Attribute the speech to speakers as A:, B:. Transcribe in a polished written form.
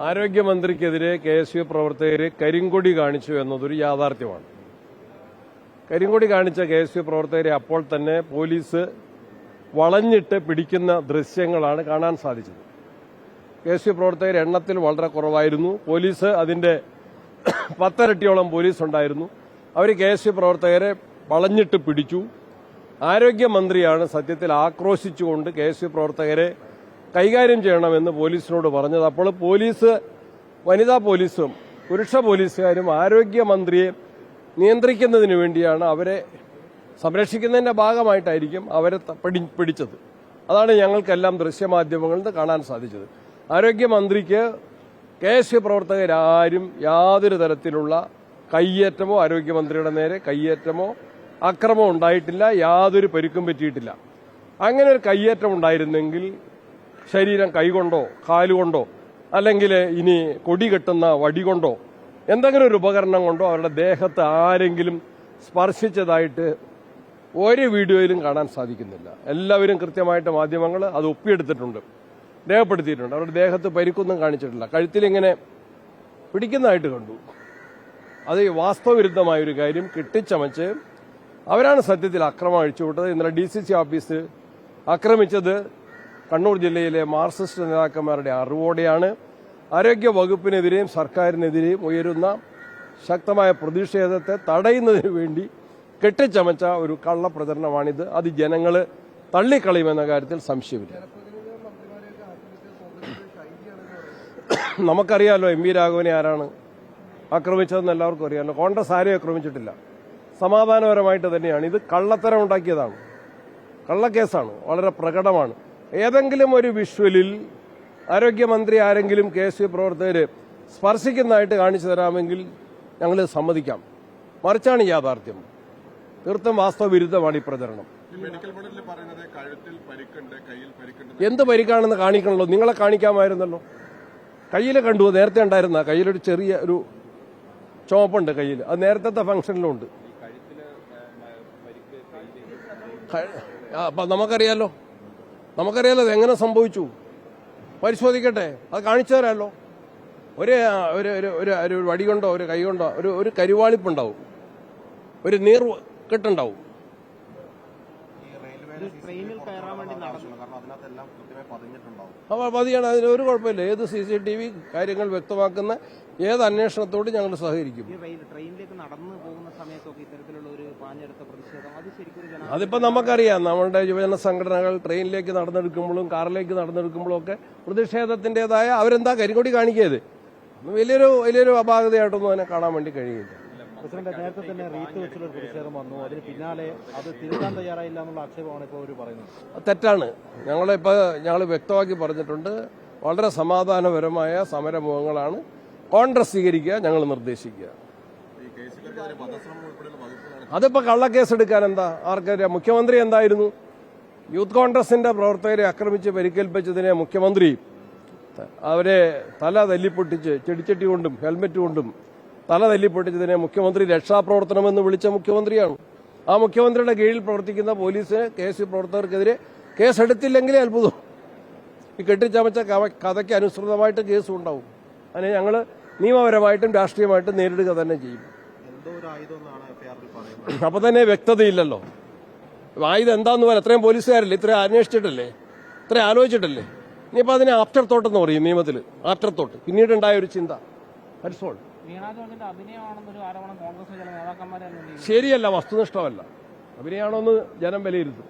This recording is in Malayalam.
A: ആരോഗ്യമന്ത്രിക്കെതിരെ KSU പ്രവർത്തകരെ കരിങ്കൊടി കാണിച്ചു എന്നതൊരു യാഥാർത്ഥ്യമാണ്. കരിങ്കൊടി കാണിച്ച KSU പ്രവർത്തകരെ അപ്പോൾ തന്നെ പോലീസ് വളഞ്ഞിട്ട് പിടിക്കുന്ന ദൃശ്യങ്ങളാണ് കാണാൻ സാധിച്ചത്. KSU പ്രവർത്തകർ എണ്ണത്തിൽ വളരെ കുറവായിരുന്നു. പോലീസ് അതിന്റെ 10 ഇരട്ടിയോളം പോലീസ് ഉണ്ടായിരുന്നു. അവർ KSU പ്രവർത്തകരെ വളഞ്ഞിട്ട് പിടിച്ചു. ആരോഗ്യമന്ത്രിയാണ് സത്യത്തിൽ ആക്രോശിച്ചുകൊണ്ട് KSU പ്രവർത്തകരെ കൈകാര്യം ചെയ്യണമെന്ന് പോലീസിനോട് പറഞ്ഞത്. അപ്പോൾ പോലീസ്, വനിതാ പോലീസും പുരുഷ പോലീസുകാരും ആരോഗ്യമന്ത്രിയെ നിയന്ത്രിക്കുന്നതിന് വേണ്ടിയാണ്, അവരെ സംരക്ഷിക്കുന്നതിന്റെ ഭാഗമായിട്ടായിരിക്കും അവരെ പിടിച്ചത്. അതാണ് ഞങ്ങൾക്കെല്ലാം ദൃശ്യമാധ്യമങ്ങളിൽ നിന്ന് കാണാൻ സാധിച്ചത്. ആരോഗ്യമന്ത്രിക്ക് KSU പ്രവർത്തകരാരും യാതൊരു തരത്തിലുള്ള കയ്യേറ്റമോ ആരോഗ്യമന്ത്രിയുടെ നേരെ കയ്യേറ്റമോ അക്രമമോ ഉണ്ടായിട്ടില്ല. യാതൊരു പരിക്കും പറ്റിയിട്ടില്ല. അങ്ങനെ ഒരു കയ്യേറ്റം ഉണ്ടായിരുന്നെങ്കിൽ ശരീരം കൈകൊണ്ടോ കാലുകൊണ്ടോ അല്ലെങ്കിൽ ഇനി കൊടി കെട്ടുന്ന വടി കൊണ്ടോ എന്തെങ്കിലും ഒരു ഉപകരണം കൊണ്ടോ അവരുടെ ദേഹത്ത് ആരെങ്കിലും സ്പർശിച്ചതായിട്ട് ഒരു വീഡിയോയിലും കാണാൻ സാധിക്കുന്നില്ല. എല്ലാവരും കൃത്യമായിട്ട് മാധ്യമങ്ങൾ അത് ഒപ്പിയെടുത്തിട്ടുണ്ട്, രേഖപ്പെടുത്തിയിട്ടുണ്ട്. അവരുടെ ദേഹത്ത് പരിക്കൊന്നും കാണിച്ചിട്ടില്ല. കഴുത്തിലിങ്ങനെ പിടിക്കുന്നതായിട്ട് കണ്ടു. അത് വാസ്തവവിരുദ്ധമായൊരു കാര്യം കെട്ടിച്ചമച്ച് അവരാണ് സത്യത്തിൽ അക്രമം അഴിച്ചുവിട്ടത്. ഇന്നലെ DCC ഓഫീസ് ആക്രമിച്ചത് കണ്ണൂർ ജില്ലയിലെ മാർക്സിസ്റ്റ് നേതാക്കന്മാരുടെ അറിവോടെയാണ്. ആരോഗ്യ വകുപ്പിനെതിരെയും സർക്കാരിനെതിരെയും ഉയരുന്ന ശക്തമായ പ്രതിഷേധത്തെ തടയുന്നതിന് വേണ്ടി കെട്ടിച്ചമച്ച ഒരു കള്ളപ്രചരണമാണിത്. അത് ജനങ്ങൾ തള്ളിക്കളയുമെന്ന കാര്യത്തിൽ സംശയമില്ല. നമുക്കറിയാലോ MP രാഘവനെ ആരാണ് ആക്രമിച്ചതെന്ന് എല്ലാവർക്കും അറിയാമല്ലോ. കോൺഗ്രസ് ആരെയും ആക്രമിച്ചിട്ടില്ല. സമാധാനപരമായിട്ട് തന്നെയാണ്. ഇത് കള്ളത്തരം ഉണ്ടാക്കിയതാണ്, കള്ളക്കേസാണ്, വളരെ പ്രകടമാണ്. ഏതെങ്കിലും ഒരു വിഷ്വലിൽ ആരോഗ്യമന്ത്രി ആരെങ്കിലും KSU പ്രവർത്തകർ സ്പർശിക്കുന്നതായിട്ട് കാണിച്ചു തരാമെങ്കിൽ ഞങ്ങൾ സമ്മതിക്കാം. മറിച്ചാണ് യാഥാർത്ഥ്യം. തീർത്തും വാസ്തവവിരുദ്ധമാണ് ഈ പ്രചരണം. എന്ത് പരിക്കാണെന്ന് കാണിക്കണല്ലോ? നിങ്ങളെ കാണിക്കാമായിരുന്നല്ലോ. കയ്യിൽ കണ്ടു, നേരത്തെ ഉണ്ടായിരുന്ന കയ്യിലൊരു ചെറിയ ഒരു ചുവപ്പുണ്ട് കയ്യിൽ. അത് നേരത്തെ ഫംഗ്ഷനിലും ഉണ്ട്. അപ്പം നമുക്കറിയാലോ അത് എങ്ങനെ സംഭവിച്ചു, പരിശോധിക്കട്ടെ. അത് കാണിച്ചു തരാമല്ലോ. ഒരു വടി കൊണ്ടോ ഒരു കൈ കൊണ്ടോ ഒരു കരുവാളിപ്പുണ്ടാവും, ഒരു നീർ കെട്ടുണ്ടാവും. അപ്പോൾ പതിയാണ്, അതിന് ഒരു കുഴപ്പമില്ല. ഏത് CCTV കാര്യങ്ങൾ വ്യക്തമാക്കുന്ന ഏത് അന്വേഷണത്തോട് ഞങ്ങൾ സഹകരിക്കും. അതിപ്പോ നമുക്കറിയാം, നമ്മളുടെ യുവജന സംഘടനകൾ ട്രെയിനിലേക്ക് നടന്നെടുക്കുമ്പോഴും കാറിലേക്ക് നടന്നെടുക്കുമ്പോഴും ഒക്കെ പ്രതിഷേധത്തിന്റേതായ അവരെന്താ കരിങ്കൊടി കാണിക്കിയത് വലിയൊരു അപാകതയായിട്ടൊന്നും അതിനെ കാണാൻ വേണ്ടി കഴിയില്ല.
B: പ്രസിഡന്റ്, നേരത്തെ തന്നെ റീത്ത് വെച്ചുള്ള പ്രതിഷേധം വന്നു. അതിന് പിന്നാലെ അത് തിരുത്താൻ തയ്യാറായില്ല എന്നുള്ള ആക്ഷേപമാണ് ഇപ്പോൾ അവർ പറയുന്നത്.
A: തെറ്റാണ്. ഞങ്ങൾ വ്യക്തമാക്കി പറഞ്ഞിട്ടുണ്ട്. വളരെ സമാധാനപരമായ സമരമുഖങ്ങളാണ് കോൺഗ്രസ് സ്വീകരിക്കുക, ഞങ്ങൾ നിർദ്ദേശിക്കുക. അതിപ്പോ കള്ളക്കേസ് എടുക്കാൻ എന്താ ആർക്കറിയാം? മുഖ്യമന്ത്രി എന്തായിരുന്നു? യൂത്ത് കോൺഗ്രസിന്റെ പ്രവർത്തകരെ ആക്രമിച്ച് പരിക്കേൽപ്പിച്ചതിനെ മുഖ്യമന്ത്രി അവരെ തല തല്ലിപ്പൊട്ടിച്ച് ചെടിച്ചട്ടി കൊണ്ടും ഹെൽമറ്റ് കൊണ്ടും തല തല്ലിപ്പൊട്ടിച്ചതിനെ മുഖ്യമന്ത്രി രക്ഷാപ്രവർത്തനമെന്ന് വിളിച്ച മുഖ്യമന്ത്രിയാണ്. ആ മുഖ്യമന്ത്രിയുടെ കീഴിൽ പ്രവർത്തിക്കുന്ന പോലീസിന് KSU പ്രവർത്തകർക്കെതിരെ കേസെടുത്തില്ലെങ്കിലേ അത്ഭുതം. ഈ കെട്ടിച്ചമച്ച കഥയ്ക്ക് അനുസൃതമായിട്ട് കേസും ഉണ്ടാവും. അതിനെ ഞങ്ങൾ നിയമപരമായിട്ടും രാഷ്ട്രീയമായിട്ടും നേരിടുക തന്നെ ചെയ്യും. അപ്പൊ തന്നെ വ്യക്തതയില്ലല്ലോ. ആയുധം എന്താന്ന് പറയാൻ എത്രയും പോലീസുകാരല്ലേ, ഇത്രയും അന്വേഷിച്ചിട്ടല്ലേ, ഇത്രയും ആലോചിച്ചിട്ടല്ലേ. ഇനിയിപ്പോൾ അതിനെ ആഫ്റ്റർ തോട്ട് എന്ന് പറയും നിയമത്തിൽ. ആഫ്റ്റർ തോട്ട് പിന്നീടുണ്ടായ ഒരു ചിന്ത. ശരിയല്ല, വസ്തുനിഷ്ഠമല്ല. അഭിനയമാണോന്ന് ജനം വിലയിരുത്തും.